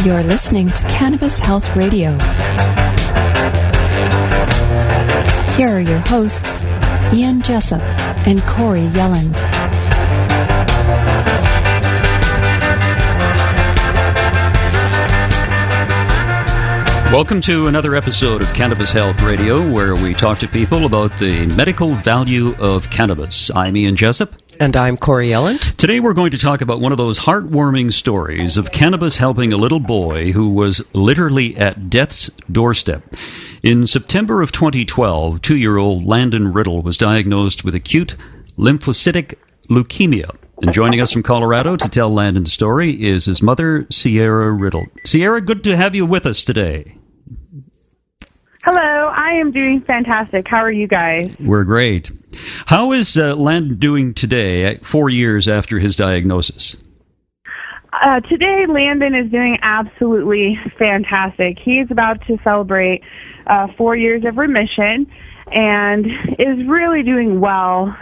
You're listening to Cannabis Health Radio. Here are your hosts, Ian Jessup and Corey Yelland. Welcome to another episode of Cannabis Health Radio, where we talk to people about the medical value of cannabis. I'm Ian Jessup. And I'm Corey Yelland. Today we're going to talk about one of those heartwarming stories of cannabis helping a little boy who was literally at death's doorstep. In September of 2012, 2-year-old Landon Riddle was diagnosed with acute lymphocytic leukemia. And joining us from Colorado to tell Landon's story is his mother, Sierra Riddle. Sierra, good to have you with us today. Hello, I am doing fantastic. How are you guys? We're great. How is Landon doing today, 4 years after his diagnosis? Today, Landon is doing absolutely fantastic. He's about to celebrate 4 years of remission and is really doing well.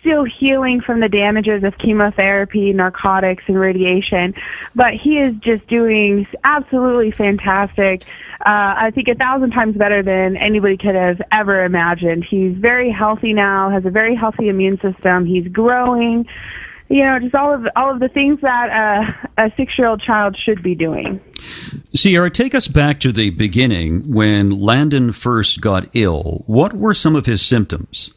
Still healing from the damages of chemotherapy, narcotics, and radiation. But he is just doing absolutely fantastic. I think 1,000 times better than anybody could have ever imagined. He's very healthy now, has a very healthy immune system. He's growing. Just all of the things that a 6-year-old child should be doing. Sierra, take us back to the beginning when Landon first got ill. What were some of his symptoms?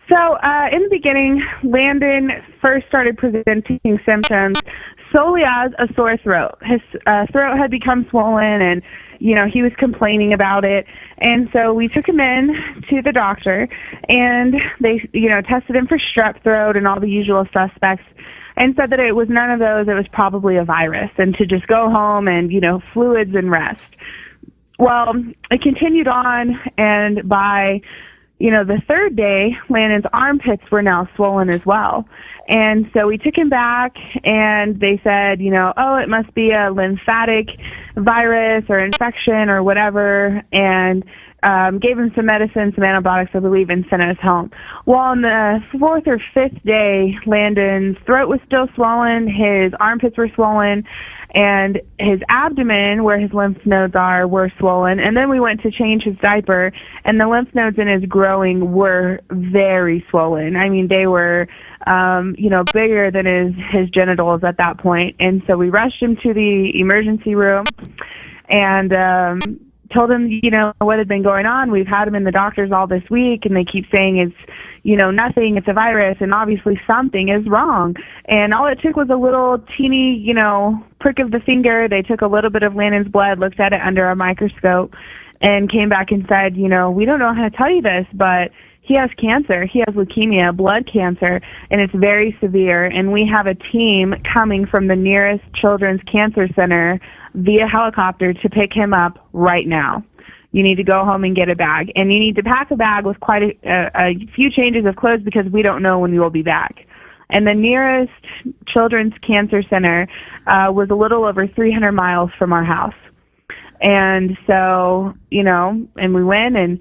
So in the beginning, Landon first started presenting symptoms solely as a sore throat. His throat had become swollen, and he was complaining about it. And so we took him in to the doctor, and they tested him for strep throat and all the usual suspects, and said that it was none of those. It was probably a virus, and to just go home and fluids and rest. Well, it continued on, and by the third day, Landon's armpits were now swollen as well. And so we took him back, and they said, it must be a lymphatic virus or infection or whatever, and gave him some medicine, some antibiotics, I believe, and sent us home. Well, on the 4th or 5th day, Landon's throat was still swollen, his armpits were swollen, and his abdomen, where his lymph nodes are, were swollen. And then we went to change his diaper, and the lymph nodes in his growing were very swollen. I mean, they were, bigger than his genitals at that point. And so we rushed him to the emergency room and told him, what had been going on. We've had him in the doctors all this week, and they keep saying it's, nothing, it's a virus, and obviously something is wrong. And all it took was a little teeny, prick of the finger. They took a little bit of Landon's blood, looked at it under a microscope, and came back and said, we don't know how to tell you this, but he has cancer. He has leukemia, blood cancer, and it's very severe. And we have a team coming from the nearest children's cancer center via helicopter to pick him up right now. You need to go home and get a bag. And you need to pack a bag with quite a few changes of clothes because we don't know when we will be back. And the nearest children's cancer center was a little over 300 miles from our house. And so, and we went and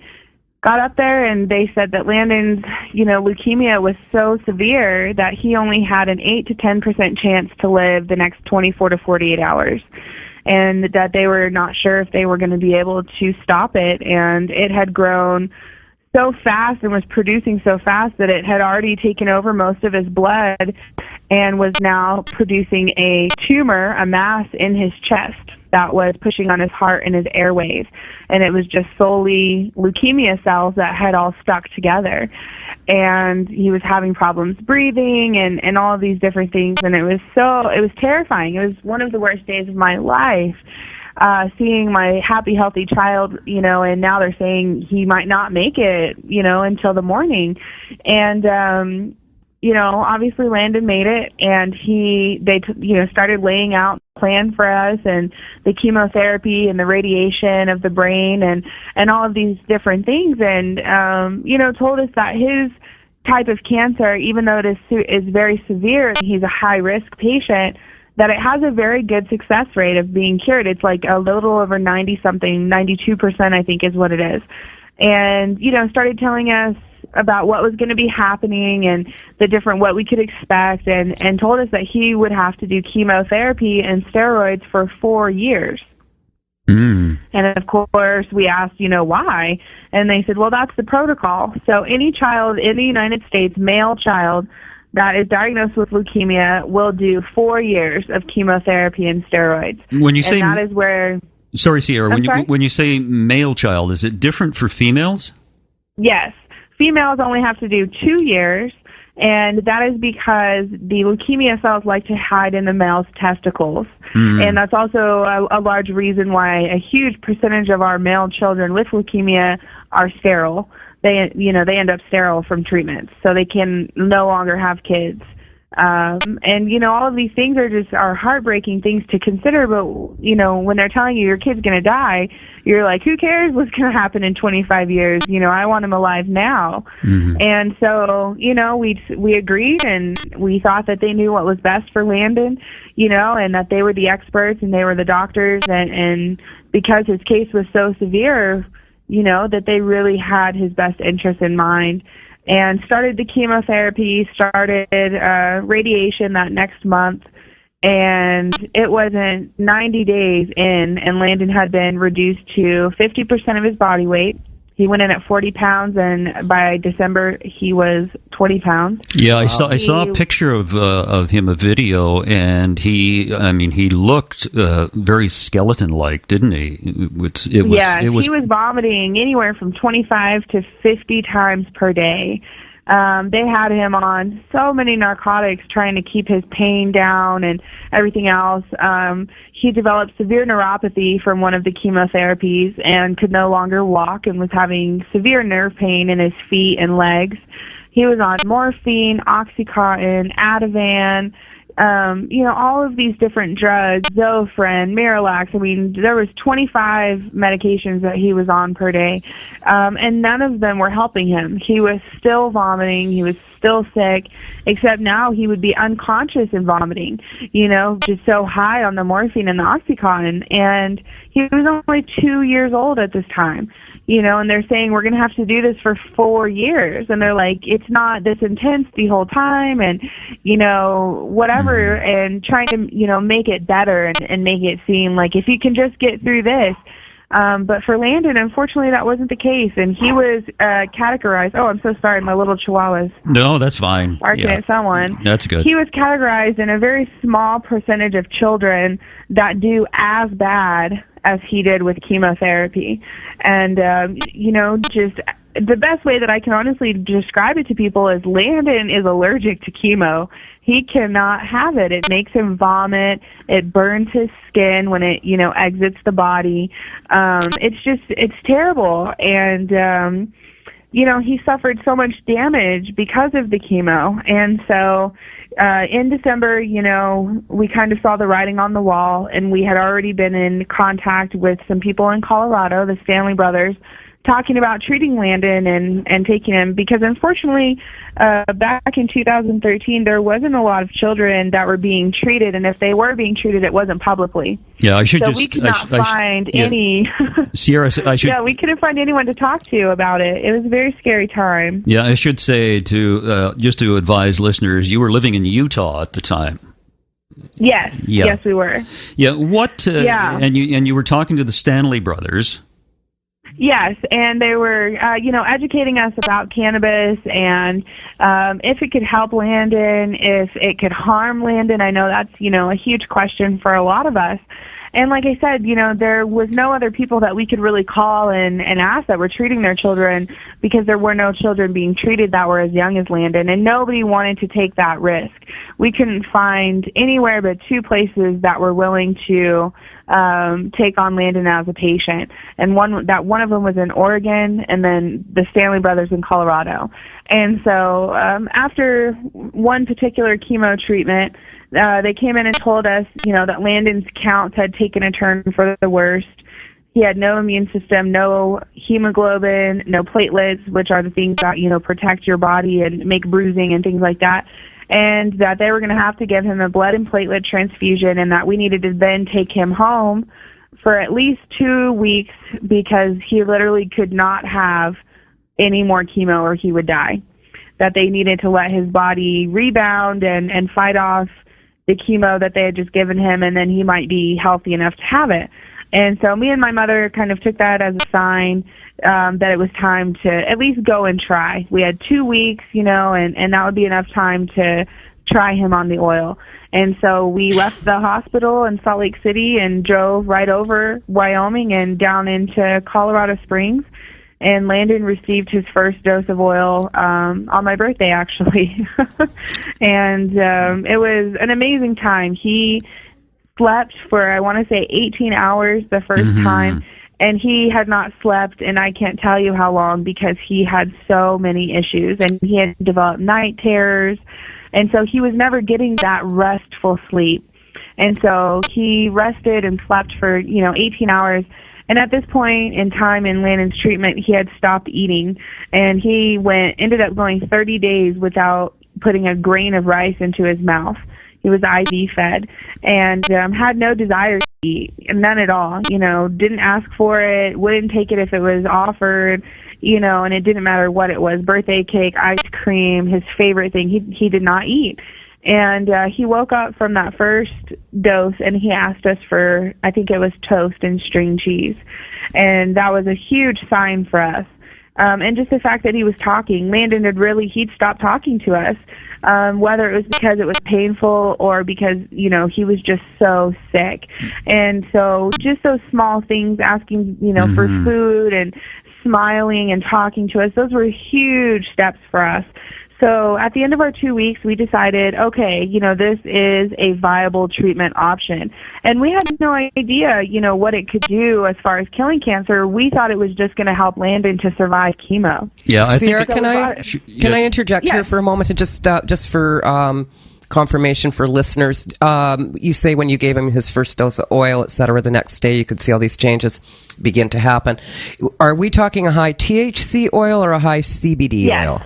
got up there, and they said that Landon's, leukemia was so severe that he only had an 8 to 10% chance to live the next 24 to 48 hours. And that they were not sure if they were going to be able to stop it. And it had grown so fast and was producing so fast that it had already taken over most of his blood and was now producing a tumor, a mass in his chest that was pushing on his heart and his airways. And it was just solely leukemia cells that had all stuck together. And he was having problems breathing and all of these different things. And it was terrifying. It was one of the worst days of my life, seeing my happy, healthy child, and now they're saying he might not make it, until the morning. And, obviously Landon made it, and they started laying out a plan for us, and the chemotherapy and the radiation of the brain and all of these different things. And, told us that his type of cancer, even though it is very severe, he's a high-risk patient, that it has a very good success rate of being cured. It's like a little over 90-something, 92%, I think is what it is. And, started telling us, about what was going to be happening and the different what we could expect, and told us that he would have to do chemotherapy and steroids for 4 years. And of course, we asked, why? And they said, well, that's the protocol. So any child in the United States, male child, that is diagnosed with leukemia will do 4 years of chemotherapy and steroids. When you say, that is where... Sorry, Sierra, when you say male child, is it different for females? Yes. Females only have to do 2 years, and that is because the leukemia cells like to hide in the male's testicles. And that's also a large reason why a huge percentage of our male children with leukemia are sterile. They end up sterile from treatments, so they can no longer have kids. And all of these things are heartbreaking things to consider, but when they're telling you your kid's going to die, you're like, who cares what's going to happen in 25 years? I want him alive now. And so, we agreed, and we thought that they knew what was best for Landon, and that they were the experts and they were the doctors, and because his case was so severe, that they really had his best interest in mind. And started the chemotherapy, started radiation that next month, and it wasn't 90 days in, and Landon had been reduced to 50% of his body weight. He went in at 40 pounds, and by December, he was 20 pounds. Yeah, I saw a picture of him, a video, and he looked very skeleton-like, didn't he? He was vomiting anywhere from 25 to 50 times per day. They had him on so many narcotics trying to keep his pain down and everything else. He developed severe neuropathy from one of the chemotherapies and could no longer walk and was having severe nerve pain in his feet and legs. He was on morphine, Oxycontin, Ativan, all of these different drugs, Zofran, Miralax. There was 25 medications that he was on per day, and none of them were helping him. He was still vomiting. He was still sick, except now he would be unconscious and vomiting, just so high on the morphine and the Oxycontin. And he was only 2 years old at this time. And they're saying, we're going to have to do this for 4 years. And they're like, it's not this intense the whole time, and, whatever, and trying to, make it better and make it seem like if you can just get through this. But for Landon, unfortunately, that wasn't the case. And he was categorized. Oh, I'm so sorry. My little chihuahua's No, that's fine. barking at someone. That's good. He was categorized in a very small percentage of children that do as bad as he did with chemotherapy. And, just the best way that I can honestly describe it to people is Landon is allergic to chemo. He cannot have it. It makes him vomit. It burns his skin when it, exits the body. It's terrible. And, he suffered so much damage because of the chemo. And so in December, we kind of saw the writing on the wall, and we had already been in contact with some people in Colorado, the Stanley brothers, talking about treating Landon and taking him, because unfortunately back in 2013 there wasn't a lot of children that were being treated, and if they were being treated, it wasn't publicly. Yeah, I should so just. We could not find any. Sierra, I should. Yeah, we couldn't find anyone to talk to about it. It was a very scary time. Yeah, I should say just to advise listeners, you were living in Utah at the time. Yes. Yeah. Yes, we were. Yeah. What? And you were talking to the Stanley brothers. Yes, and they were, educating us about cannabis and if it could help Landon, if it could harm Landon. I know that's, a huge question for a lot of us. And like I said, there was no other people that we could really call and ask that were treating their children, because there were no children being treated that were as young as Landon, and nobody wanted to take that risk. We couldn't find anywhere but 2 places that were willing to take on Landon as a patient, and one of them was in Oregon, and then the Stanley brothers in Colorado. And so after one particular chemo treatment, they came in and told us, that Landon's counts had taken a turn for the worst. He had no immune system, no hemoglobin, no platelets, which are the things that, protect your body and make bruising and things like that. And that they were going to have to give him a blood and platelet transfusion, and that we needed to then take him home for at least 2 weeks, because he literally could not have any more chemo or he would die, that they needed to let his body rebound and fight off the chemo that they had just given him, and then he might be healthy enough to have it. And so me and my mother kind of took that as a sign that it was time to at least go and try. We had 2 weeks, and that would be enough time to try him on the oil. And so we left the hospital in Salt Lake City and drove right over Wyoming and down into Colorado Springs. And Landon received his first dose of oil on my birthday, actually. And it was an amazing time. He slept for, I want to say, 18 hours the first time. And he had not slept, and I can't tell you how long, because he had so many issues. And he had developed night terrors. And so he was never getting that restful sleep. And so he rested and slept for, 18 hours. And at this point in time in Landon's treatment, he had stopped eating. And he ended up going 30 days without putting a grain of rice into his mouth. He was IV fed and had no desire to eat, none at all. Didn't ask for it, wouldn't take it if it was offered, and it didn't matter what it was, birthday cake, ice cream, his favorite thing, he did not eat. And he woke up from that first dose and he asked us for, I think it was toast and string cheese. And that was a huge sign for us. And just the fact that he was talking, Landon he'd stopped talking to us, whether it was because it was painful or because, he was just so sick. And so just those small things, asking, for food and smiling and talking to us, those were huge steps for us. So at the end of our 2 weeks, we decided, okay, this is a viable treatment option. And we had no idea, what it could do as far as killing cancer. We thought it was just going to help Landon to survive chemo. Yeah, Sierra, can I interject here for a moment and just for confirmation for listeners? You say when you gave him his first dose of oil, et cetera, the next day you could see all these changes begin to happen. Are we talking a high THC oil or a high CBD oil?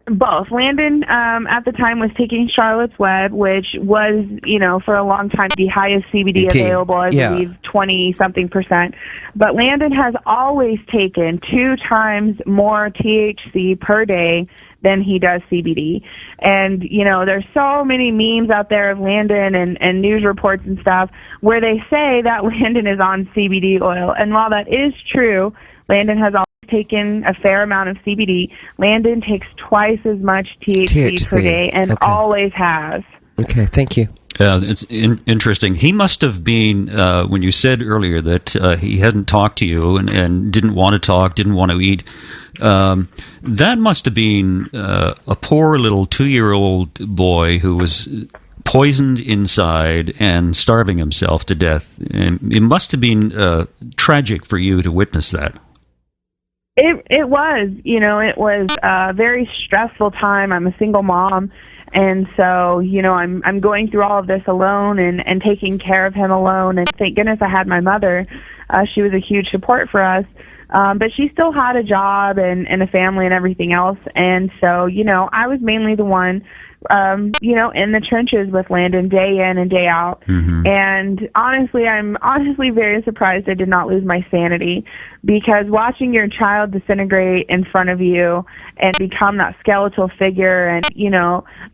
Both. Landon, at the time, was taking Charlotte's Web, which was, for a long time, the highest CBD available, I believe 20-something%. But Landon has always taken 2 times more THC per day than he does CBD. And, there's so many memes out there of Landon and news reports and stuff where they say that Landon is on CBD oil. And while that is true, Landon has taken a fair amount of CBD. Landon takes twice as much THC per day and always has. Okay, thank you. It's interesting. He must have been, when you said earlier that he hadn't talked to you and didn't want to talk, didn't want to eat, that must have been a poor little 2-year-old boy who was poisoned inside and starving himself to death. And it must have been tragic for you to witness that. It was, it was a very stressful time. I'm a single mom, and so, I'm going through all of this alone and taking care of him alone, and thank goodness I had my mother. She was a huge support for us, but she still had a job and a family and everything else, and so, I was mainly the one in the trenches with Landon day in and day out. And honestly, I'm very surprised I did not lose my sanity, because watching your child disintegrate in front of you and become that skeletal figure, and,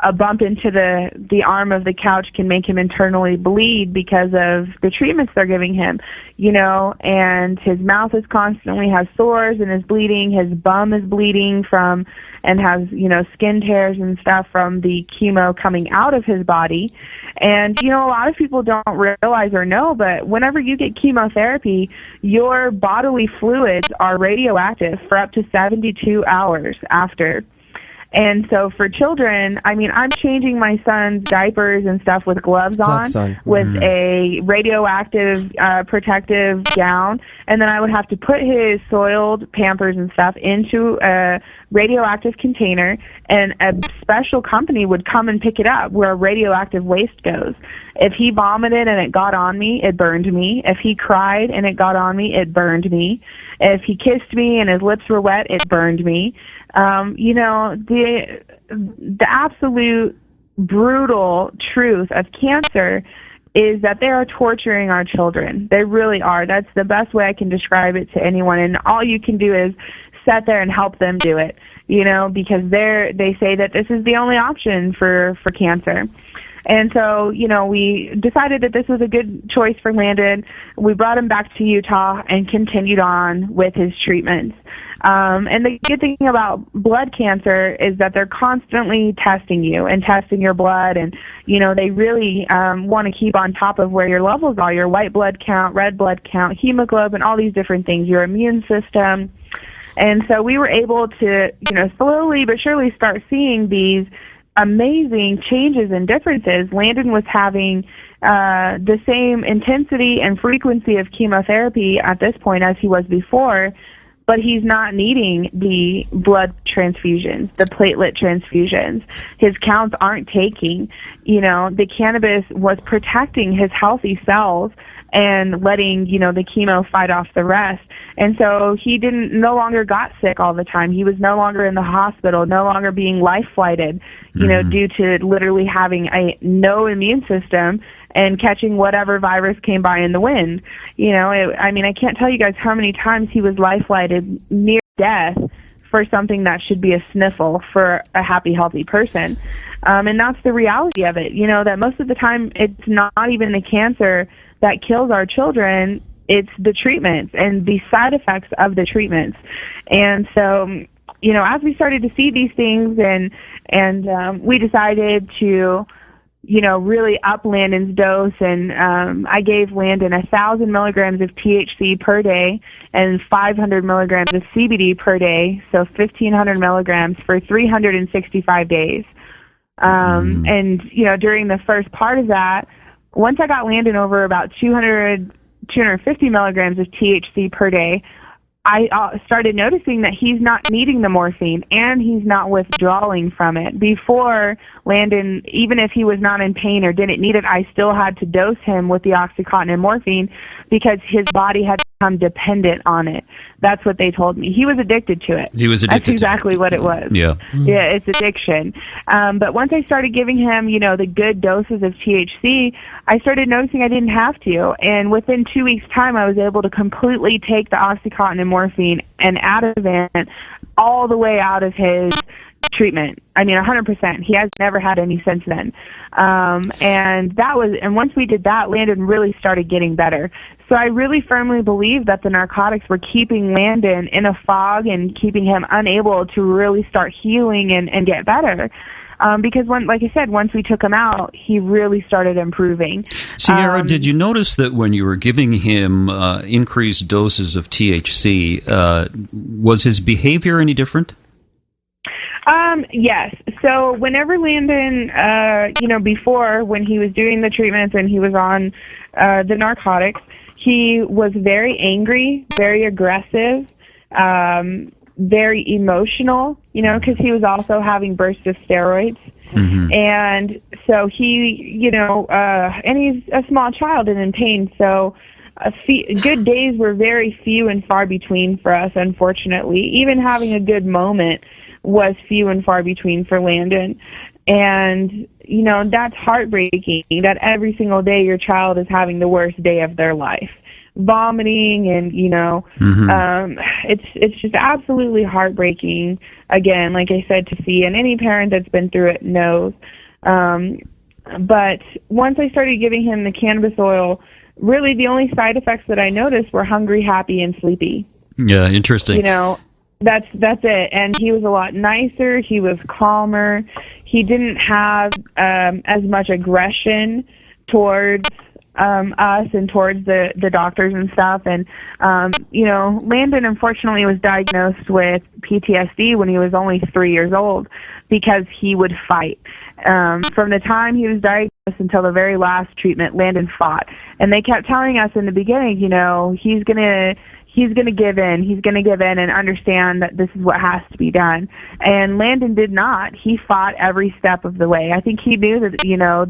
a bump into the arm of the couch can make him internally bleed because of the treatments they're giving him, and his mouth is constantly has sores and is bleeding, his bum is bleeding from and has, skin tears and stuff from the chemo coming out of his body. And, a lot of people don't realize or know, but whenever you get chemotherapy, your bodily fluids are radioactive for up to 72 hours after. And so for children, I'm changing my son's diapers and stuff with gloves on. With a radioactive protective gown. And then I would have to put his soiled Pampers and stuff into a radioactive container, and a special company would come and pick it up where radioactive waste goes. If he vomited and it got on me, it burned me. If he cried and it got on me, it burned me. If he kissed me and his lips were wet, it burned me. The absolute brutal truth of cancer is that they are torturing our children. They really are. That's the best way I can describe it to anyone. And all you can do is sit there and help them do it, because they say that this is the only option for cancer. And so, we decided that this was a good choice for Landon. We brought him back to Utah and continued on with his treatments. And the good thing about blood cancer is that they're constantly testing you and testing your blood, and they really want to keep on top of where your levels are, your white blood count, red blood count, hemoglobin, all these different things, your immune system. And so we were able to, slowly but surely start seeing these amazing changes and differences. Landon was having the same intensity and frequency of chemotherapy at this point as he was before, but he's not needing the blood transfusions, the platelet transfusions. His counts aren't taking. The cannabis was protecting his healthy cells and letting, the chemo fight off the rest. And so he no longer got sick all the time. He was no longer in the hospital, no longer being life flighted, due to literally having no immune system and catching whatever virus came by in the wind. I can't tell you guys how many times he was life flighted near death for something that should be a sniffle for a happy, healthy person. And that's the reality of it, that most of the time it's not even the cancer that kills our children, it's the treatments and the side effects of the treatments. And so, as we started to see these things and we decided to, really up Landon's dose, and I gave Landon 1,000 milligrams of THC per day and 500 milligrams of CBD per day, so 1,500 milligrams for 365 days. And, during the first part of that, once I got Landon over about 250 milligrams of THC per day, I started noticing that he's not needing the morphine and he's not withdrawing from it. Before, Landon, even if he was not in pain or didn't need it, I still had to dose him with the Oxycontin and morphine because his body had become dependent on it. That's what they told me. He was addicted to it. That's exactly what it was. Yeah. Yeah, it's addiction. But once I started giving him, the good doses of THC, I started noticing I didn't have to. And within 2 weeks' time, I was able to completely take the Oxycontin and morphine and Ativan all the way out of his treatment. 100%. He has never had any since then. And once we did that, Landon really started getting better. So I really firmly believe that the narcotics were keeping Landon in a fog and keeping him unable to really start healing and get better. Because like I said, once we took him out, he really started improving. Sierra, did you notice that when you were giving him increased doses of THC, was his behavior any different? Yes. So whenever Landon, before, when he was doing the treatments and he was on the narcotics, he was very angry, very aggressive, very emotional, because he was also having bursts of steroids. Mm-hmm. And so he, and he's a small child and in pain, so good days were very few and far between for us, unfortunately. Even having a good moment was few and far between for Landon. And, that's heartbreaking that every single day your child is having the worst day of their life. Vomiting and, mm-hmm. It's just absolutely heartbreaking, again, like I said, to see. And any parent that's been through it knows. But once I started giving him the cannabis oil, really the only side effects that I noticed were hungry, happy, and sleepy. Yeah, interesting. That's it. And he was a lot nicer. He was calmer. He didn't have as much aggression towards us and towards the doctors and stuff. And, Landon, unfortunately, was diagnosed with PTSD when he was only 3 years old because he would fight. From the time he was diagnosed until the very last treatment, Landon fought. And they kept telling us in the beginning, he's going to give in. He's going to give in and understand that this is what has to be done. And Landon did not. He fought every step of the way. I think he knew that,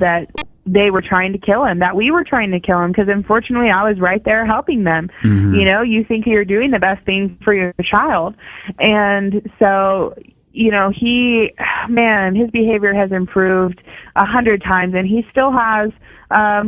that they were trying to kill him, that we were trying to kill him, because unfortunately I was right there helping them. Mm-hmm. You think you're doing the best thing for your child. And so, his behavior has improved 100 times, and he still has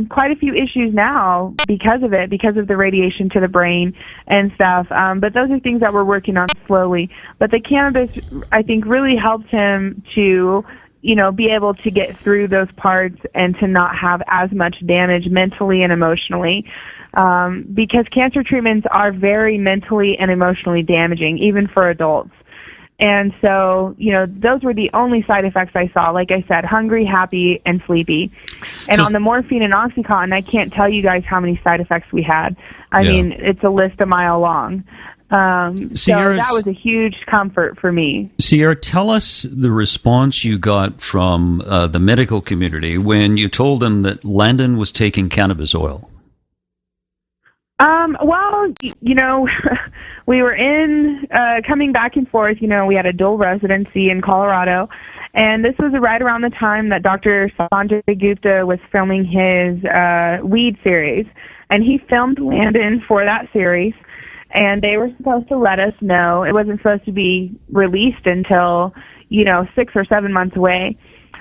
quite a few issues now because of it, because of the radiation to the brain and stuff. But those are things that we're working on slowly. But the cannabis, I think, really helped him to, be able to get through those parts and to not have as much damage mentally and emotionally. Because cancer treatments are very mentally and emotionally damaging, even for adults. And so, those were the only side effects I saw. Like I said, hungry, happy, and sleepy. And on the morphine and Oxycontin, I can't tell you guys how many side effects we had. I mean, it's a list a mile long. So that was a huge comfort for me. Sierra, tell us the response you got from the medical community when you told them that Landon was taking cannabis oil. Well, we were coming back and forth. We had a dual residency in Colorado, and this was right around the time that Dr. Sanjay Gupta was filming his weed series, and he filmed Landon for that series, and they were supposed to let us know. It wasn't supposed to be released until, 6 or 7 months away.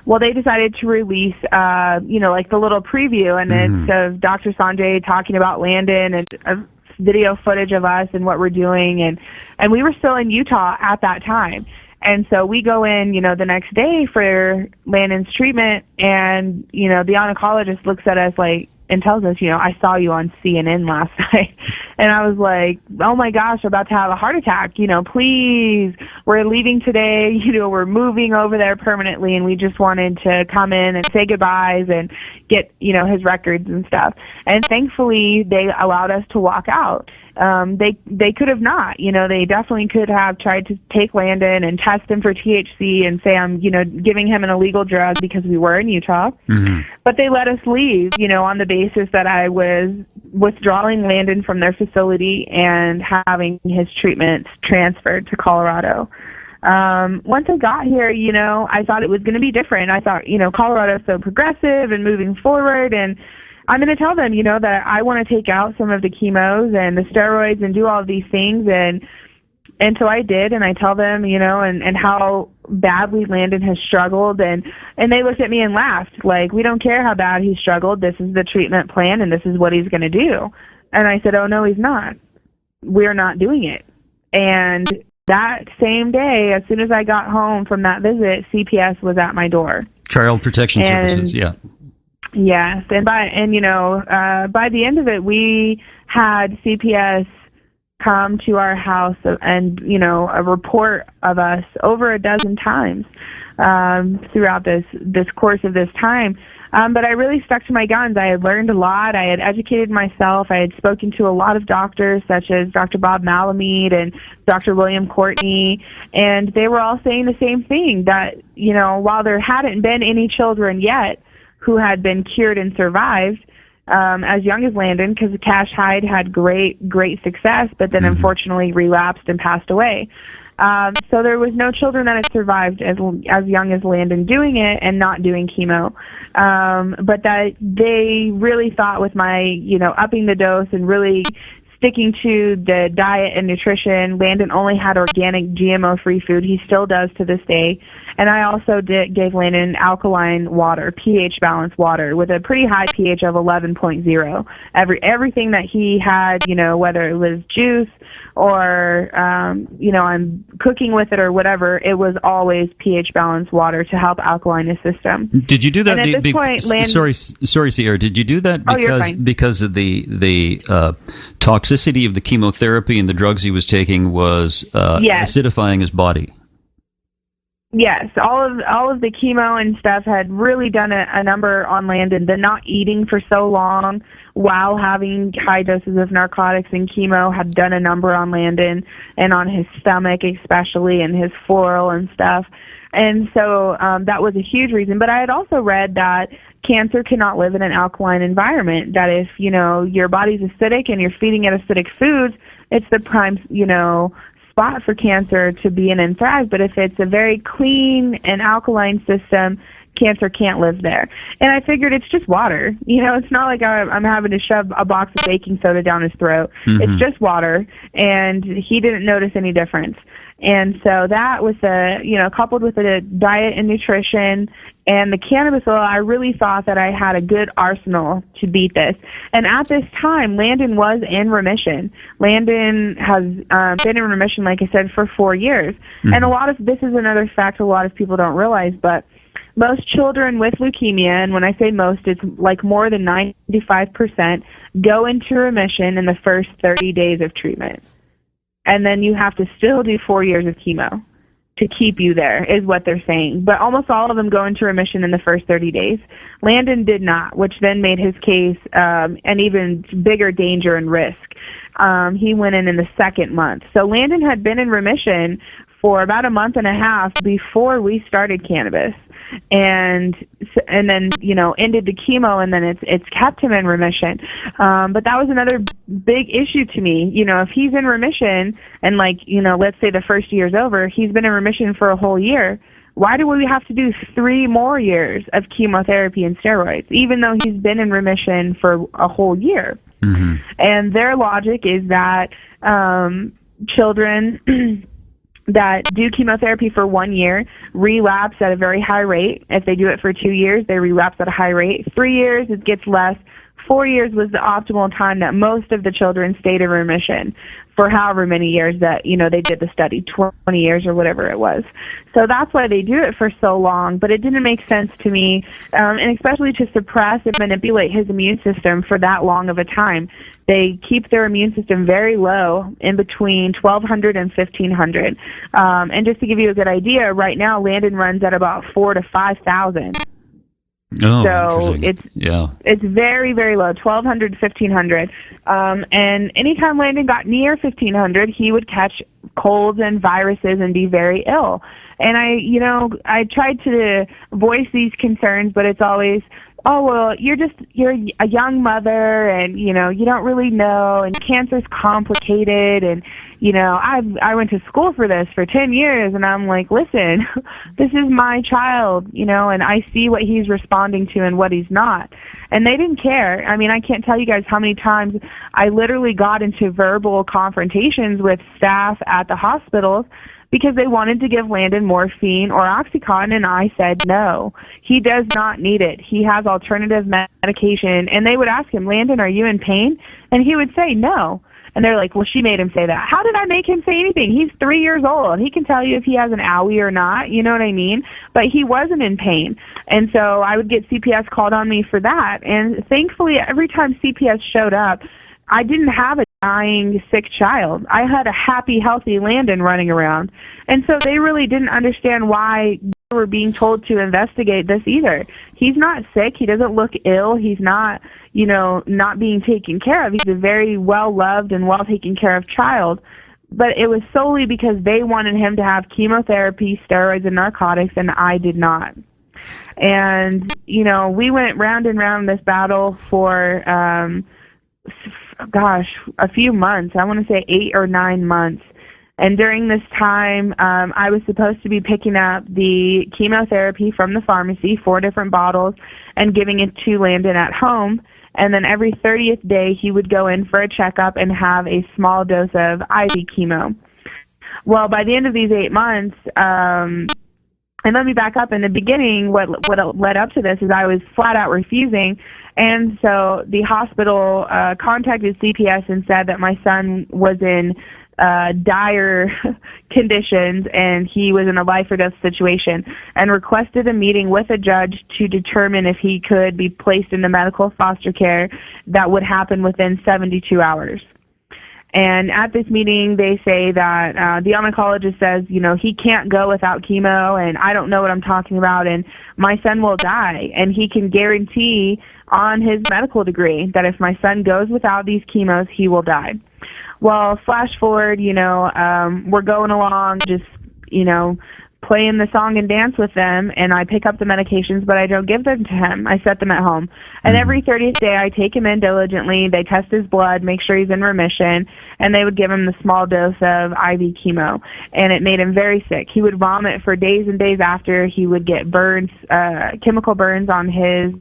Well, they decided to release, like the little preview, and it's of Dr. Sanjay talking about Landon and video footage of us and what we're doing, and we were still in Utah at that time. And so we go in, the next day for Landon's treatment, and, the oncologist looks at us and tells us, I saw you on CNN last night. And I was like, oh my gosh, I'm about to have a heart attack. Please, we're leaving today. We're moving over there permanently, and we just wanted to come in and say goodbyes and get, his records and stuff. And thankfully, they allowed us to walk out. They could have not, they definitely could have tried to take Landon and test him for THC and say I'm, giving him an illegal drug because we were in Utah. But they let us leave, on the basis that I was withdrawing Landon from their facility and having his treatments transferred to Colorado. Once I got here, I thought it was going to be different. I thought, Colorado's so progressive and moving forward, and I'm going to tell them, that I want to take out some of the chemos and the steroids and do all of these things. And so I did, and I tell them, and how badly Landon has struggled. And they looked at me and laughed, like, we don't care how bad he struggled. This is the treatment plan, and this is what he's going to do. And I said, oh, no, he's not. We're not doing it. And that same day, as soon as I got home from that visit, CPS was at my door. Child Protection Services, yeah. Yes, and by the end of it, we had CPS come to our house and a report of us over a dozen times throughout this course of this time. But I really stuck to my guns. I had learned a lot. I had educated myself. I had spoken to a lot of doctors, such as Dr. Bob Malamud and Dr. William Courtney, and they were all saying the same thing, that while there hadn't been any children yet who had been cured and survived as young as Landon, because Cash Hyde had great success, but then unfortunately relapsed and passed away. So there was no children that had survived as young as Landon doing it and not doing chemo. But that they really thought with my, upping the dose and really sticking to the diet and nutrition, Landon only had organic GMO-free food. He still does to this day. And I also gave Landon alkaline water, pH-balanced water, with a pretty high pH of 11.0. Everything that he had, whether it was juice or, I'm cooking with it or whatever, it was always pH-balanced water to help alkaline his system. Did you do that? And at this point, Landon, sorry, Sierra. Did you do that because of the toxicity of the chemotherapy and the drugs he was taking was acidifying his body? Yes, all of the chemo and stuff had really done a number on Landon. The not eating for so long while having high doses of narcotics and chemo had done a number on Landon and on his stomach especially, and his floral and stuff. And so that was a huge reason. But I had also read that cancer cannot live in an alkaline environment, that if, your body's acidic and you're feeding it acidic foods, it's the prime, spot for cancer to be in and thrive. But if it's a very clean and alkaline system, cancer can't live there. And I figured it's just water. It's not like I'm having to shove a box of baking soda down his throat. It's just water. And he didn't notice any difference. And so that was coupled with the diet and nutrition and the cannabis oil, I really thought that I had a good arsenal to beat this. And at this time, Landon was in remission. Landon has been in remission, like I said, for 4 years. And this is another fact a lot of people don't realize, but most children with leukemia, and when I say most, it's like more than 95%, go into remission in the first 30 days of treatment. And then you have to still do 4 years of chemo to keep you there, is what they're saying. But almost all of them go into remission in the first 30 days. Landon did not, which then made his case an even bigger danger and risk. He went in the second month. So Landon had been in remission for about a month and a half before we started cannabis. And then, ended the chemo, and then it's kept him in remission. But that was another big issue to me. If he's in remission and let's say the first year's over, he's been in remission for a whole year. Why do we have to do 3 more years of chemotherapy and steroids, even though he's been in remission for a whole year? And their logic is that children that do chemotherapy for 1 year relapse at a very high rate. If they do it for 2 years, they relapse at a high rate. 3 years, it gets less. 4 years was the optimal time that most of the children stayed in remission for however many years that, they did the study, 20 years or whatever it was. So that's why they do it for so long, but it didn't make sense to me, and especially to suppress and manipulate his immune system for that long of a time. They keep their immune system very low, in between 1,200 and 1,500. And just to give you a good idea, right now Landon runs at about 4,000 to 5,000. Oh, so it's very, very low, 1,200 to 1,500. And anytime Landon got near 1,500, he would catch colds and viruses and be very ill. And I tried to voice these concerns, but it's always, oh, well, you're a young mother, and, you don't really know, and cancer's complicated, and, I went to school for this for 10 years, and I'm like, listen, this is my child, and I see what he's responding to and what he's not. And they didn't care. I mean, I can't tell you guys how many times I literally got into verbal confrontations with staff at the hospitals because they wanted to give Landon morphine or Oxycontin, and I said no. He does not need it. He has alternative medication. And they would ask him, Landon, are you in pain? And he would say no. And they're like, well, she made him say that. How did I make him say anything? He's 3 years old. He can tell you if he has an owie or not, you know what I mean? But he wasn't in pain. And so I would get CPS called on me for that. And thankfully, every time CPS showed up, I didn't have a dying, sick child. I had a happy, healthy Landon running around. And so they really didn't understand why they were being told to investigate this either. He's not sick. He doesn't look ill. He's not, not being taken care of. He's a very well-loved and well-taken care of child. But it was solely because they wanted him to have chemotherapy, steroids, and narcotics, and I did not. And, we went round and round this battle for a few months. I want to say 8 or 9 months. And during this time, I was supposed to be picking up the chemotherapy from the pharmacy, 4 different bottles, and giving it to Landon at home. And then every 30th day, he would go in for a checkup and have a small dose of IV chemo. Well, by the end of these 8 months, and let me back up. In the beginning, what led up to this is I was flat out refusing. And so the hospital contacted CPS and said that my son was in dire conditions and he was in a life or death situation, and requested a meeting with a judge to determine if he could be placed into medical foster care that would happen within 72 hours. And at this meeting, they say that the oncologist says, he can't go without chemo, and I don't know what I'm talking about, and my son will die. And he can guarantee on his medical degree that if my son goes without these chemos, he will die. Well, flash forward, we're going along, just, playing the song and dance with them, and I pick up the medications, but I don't give them to him. I set them at home. And every 30th day, I take him in diligently. They test his blood, make sure he's in remission, and they would give him the small dose of IV chemo. And it made him very sick. He would vomit for days and days after. He would get burns, chemical burns on his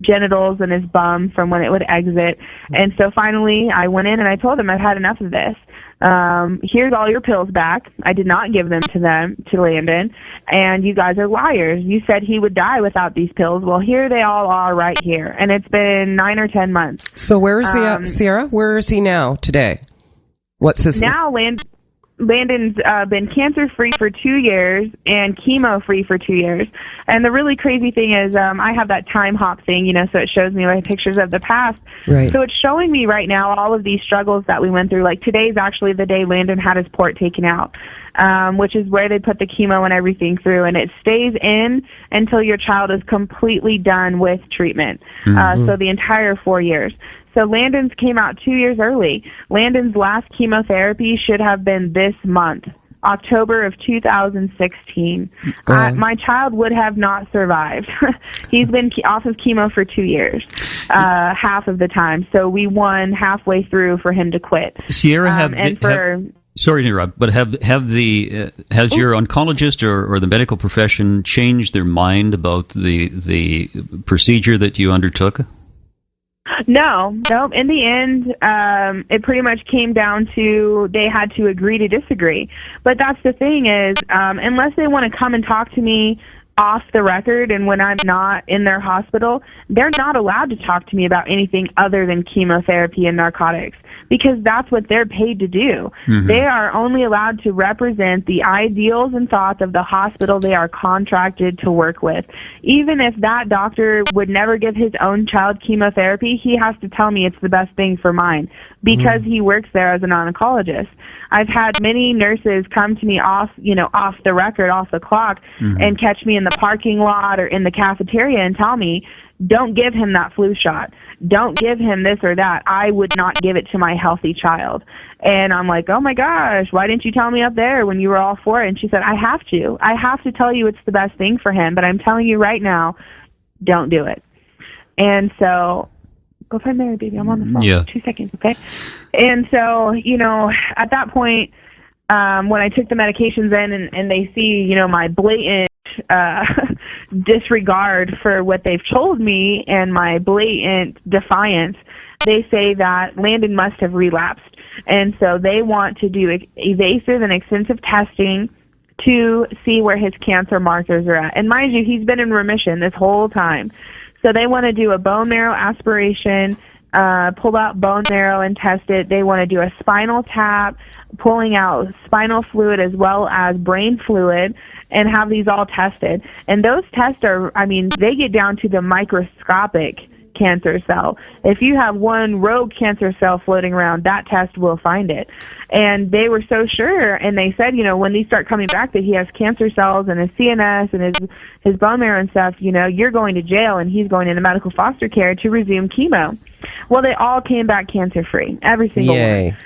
genitals and his bum from when it would exit. And so finally, I went in and I told him, I've had enough of this. Here's all your pills back. I did not give them to Landon, and you guys are liars. You said he would die without these pills. Well, here they all are right here, and it's been 9 or 10 months. So where is he at, Sierra? Where is he now today? What's his... Now Landon's been cancer-free for 2 years and chemo-free for 2 years. And the really crazy thing is I have that time hop thing, so it shows me like pictures of the past. Right. So it's showing me right now all of these struggles that we went through. Like today's actually the day Landon had his port taken out, which is where they put the chemo and everything through. And it stays in until your child is completely done with treatment. So the entire 4 years. So Landon's came out 2 years early. Landon's last chemotherapy should have been this month, October of 2016. My child would have not survived. He's been off of chemo for 2 years, half of the time. So we won halfway through for him to quit. Sierra, sorry to interrupt, but has your oncologist or the medical profession changed their mind about the procedure that you undertook? No. In the end, it pretty much came down to they had to agree to disagree. But that's the thing is, unless they want to come and talk to me off the record and when I'm not in their hospital, they're not allowed to talk to me about anything other than chemotherapy and narcotics, because that's what they're paid to do. They are only allowed to represent the ideals and thoughts of the hospital they are contracted to work with. Even if that doctor would never give his own child chemotherapy, he has to tell me it's the best thing for mine because he works there as an oncologist. I've had many nurses come to me off the record, off the clock, and catch me in the parking lot or in the cafeteria and tell me, don't give him that flu shot. Don't give him this or that. I would not give it to my healthy child. And I'm like, oh my gosh, why didn't you tell me up there when you were all for it? And she said, I have to tell you it's the best thing for him, but I'm telling you right now, don't do it. And so, go find Mary, baby. I'm on the phone. Yeah. 2 seconds, okay? And so, at that point, when I took the medications in and they see, my blatant disregard for what they've told me and my blatant defiance, they say that Landon must have relapsed. And so they want to do evasive and extensive testing to see where his cancer markers are at. And mind you, he's been in remission this whole time. So they want to do a bone marrow aspiration, pull out bone marrow and test it. They want to do a spinal tap, pulling out spinal fluid as well as brain fluid, and have these all tested. And those tests they get down to the microscopic cancer cell. If you have one rogue cancer cell floating around, that test will find it. And they were so sure, and they said, when these start coming back that he has cancer cells in his CNS and his bone marrow and stuff, you're going to jail and he's going into medical foster care to resume chemo. Well, they all came back cancer-free, every single one.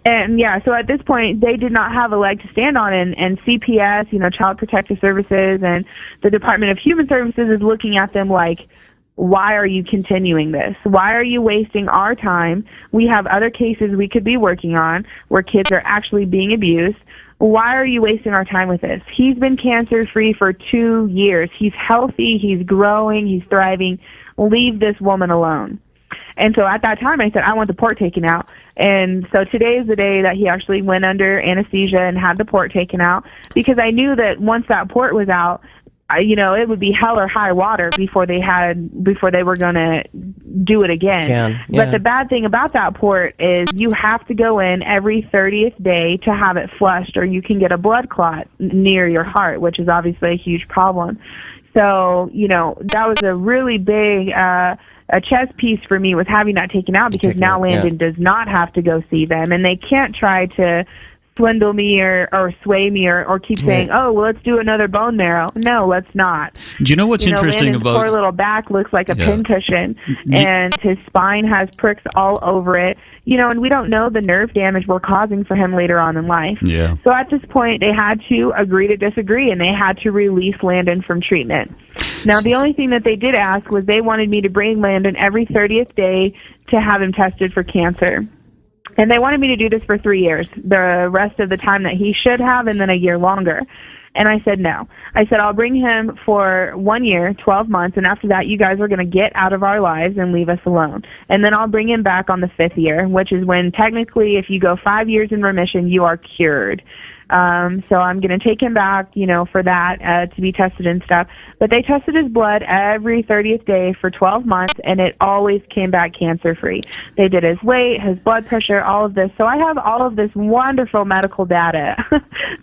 And so at this point, they did not have a leg to stand on, and CPS, Child Protective Services, and the Department of Human Services is looking at them like, why are you continuing this? Why are you wasting our time? We have other cases we could be working on where kids are actually being abused. Why are you wasting our time with this? He's been cancer-free for 2 years. He's healthy. He's growing. He's thriving. Leave this woman alone. And so at that time, I said, I want the port taken out. And so today is the day that he actually went under anesthesia and had the port taken out, because I knew that once that port was out, it would be hell or high water before they were going to do it again. Yeah. But the bad thing about that port is you have to go in every 30th day to have it flushed, or you can get a blood clot near your heart, which is obviously a huge problem. So, that was a really big a chess piece for me was having that taken out, because now Landon does not have to go see them, and they can't try to swindle me or sway me or keep saying, oh, well, let's do another bone marrow. No, let's not. Do you know what's interesting Landon's about... poor little back looks like a pincushion, and his spine has pricks all over it. And we don't know the nerve damage we're causing for him later on in life. Yeah. So at this point, they had to agree to disagree, and they had to release Landon from treatment. Now, the only thing that they did ask was they wanted me to bring Landon every 30th day to have him tested for cancer. And they wanted me to do this for 3 years, the rest of the time that he should have, and then a year longer. And I said no. I said, I'll bring him for 1 year, 12 months, and after that, you guys are going to get out of our lives and leave us alone. And then I'll bring him back on the 5th year, which is when technically if you go 5 years in remission, you are cured. So I'm going to take him back, for that, to be tested and stuff. But they tested his blood every 30th day for 12 months, and it always came back cancer-free. They did his weight, his blood pressure, all of this. So I have all of this wonderful medical data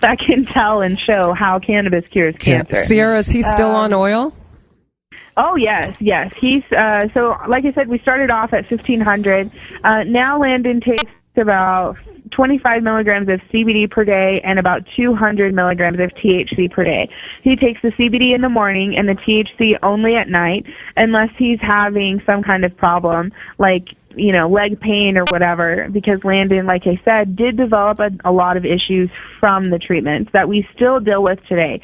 that can tell and show how cannabis cures cancer. Sierra, is he still on oil? Oh, yes. He's, so like I said, we started off at 1,500. Now Landon takes about 25 milligrams of CBD per day and about 200 milligrams of THC per day. He takes the CBD in the morning and the THC only at night, unless he's having some kind of problem like, leg pain or whatever, because Landon, like I said, did develop a lot of issues from the treatments that we still deal with today.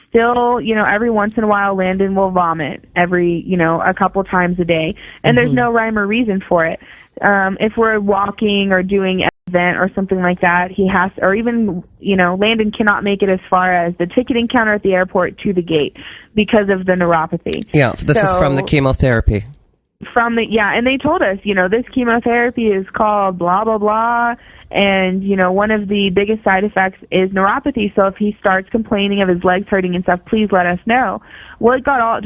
Still, every once in a while, Landon will vomit a couple times a day, and there's no rhyme or reason for it. If we're walking or doing an event or something like that, he has, or even, Landon cannot make it as far as the ticketing counter at the airport to the gate because of the neuropathy. Yeah, this is from the chemotherapy. And they told us, this chemotherapy is called blah, blah, blah, and, one of the biggest side effects is neuropathy, so if he starts complaining of his legs hurting and stuff, please let us know. Well,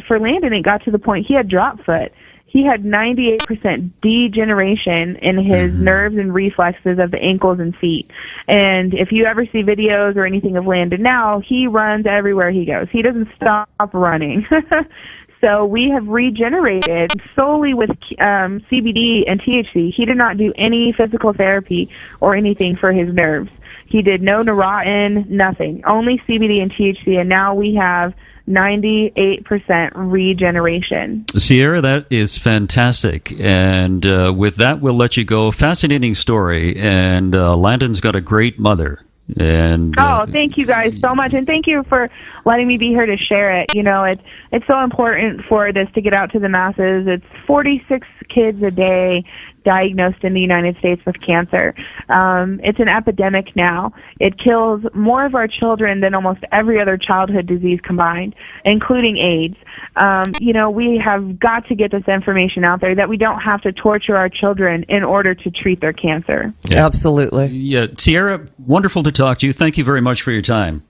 for Landon, it got to the point he had drop foot. He had 98% degeneration in his nerves and reflexes of the ankles and feet. And if you ever see videos or anything of Landon now, he runs everywhere he goes. He doesn't stop running. So we have regenerated solely with CBD and THC. He did not do any physical therapy or anything for his nerves. He did no Neurontin, nothing. Only CBD and THC, and now we have 98% regeneration. Sierra, that is fantastic. And with that, we'll let you go. Fascinating story. And Landon's got a great mother. And thank you guys so much, and thank you for letting me be here to share it. It's so important for this to get out to the masses. It's 46 kids a day diagnosed in the United States with cancer. It's an epidemic now. It kills more of our children than almost every other childhood disease combined, including AIDS. We have got to get this information out there that we don't have to torture our children in order to treat their cancer. Yeah. Absolutely. Yeah, Sierra, wonderful to talk to you. Thank you very much for your time.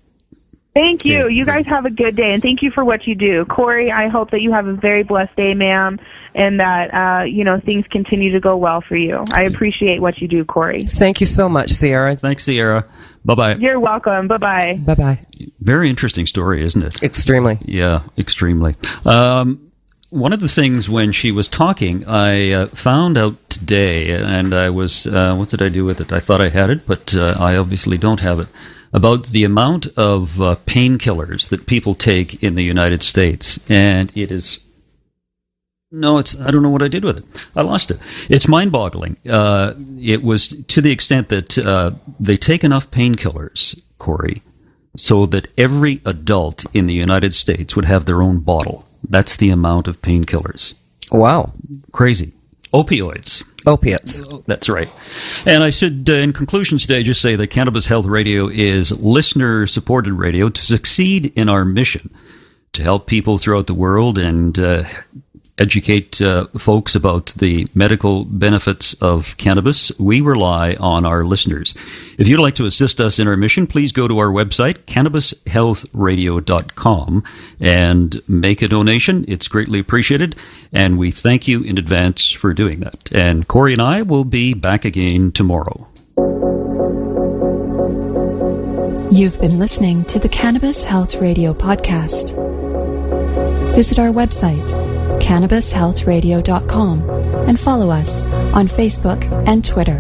Thank you. You guys have a good day, and thank you for what you do. Corey, I hope that you have a very blessed day, ma'am, and that, things continue to go well for you. I appreciate what you do, Corey. Thank you so much, Sierra. Thanks, Sierra. Bye-bye. You're welcome. Bye-bye. Bye-bye. Very interesting story, isn't it? Extremely. Yeah, extremely. One of the things when she was talking, I found out today, and I was, what did I do with it? I thought I had it, but I obviously don't have it, about the amount of painkillers that people take in the United States. And it is... No, I don't know what I did with it. I lost it. It's mind-boggling. It was to the extent that they take enough painkillers, Corey, so that every adult in the United States would have their own bottle. That's the amount of painkillers. Wow. Crazy. Opiates. That's right. And I should, in conclusion today, just say that Cannabis Health Radio is listener-supported radio to succeed in our mission to help people throughout the world and educate folks about the medical benefits of cannabis. We rely on our listeners. If you'd like to assist us in our mission, please go to our website, cannabishealthradio.com, and make a donation. It's greatly appreciated, and we thank you in advance for doing that. And Corey and I will be back again tomorrow. You've been listening to the Cannabis Health Radio podcast. Visit our website, cannabishealthradio.com, and follow us on Facebook and Twitter.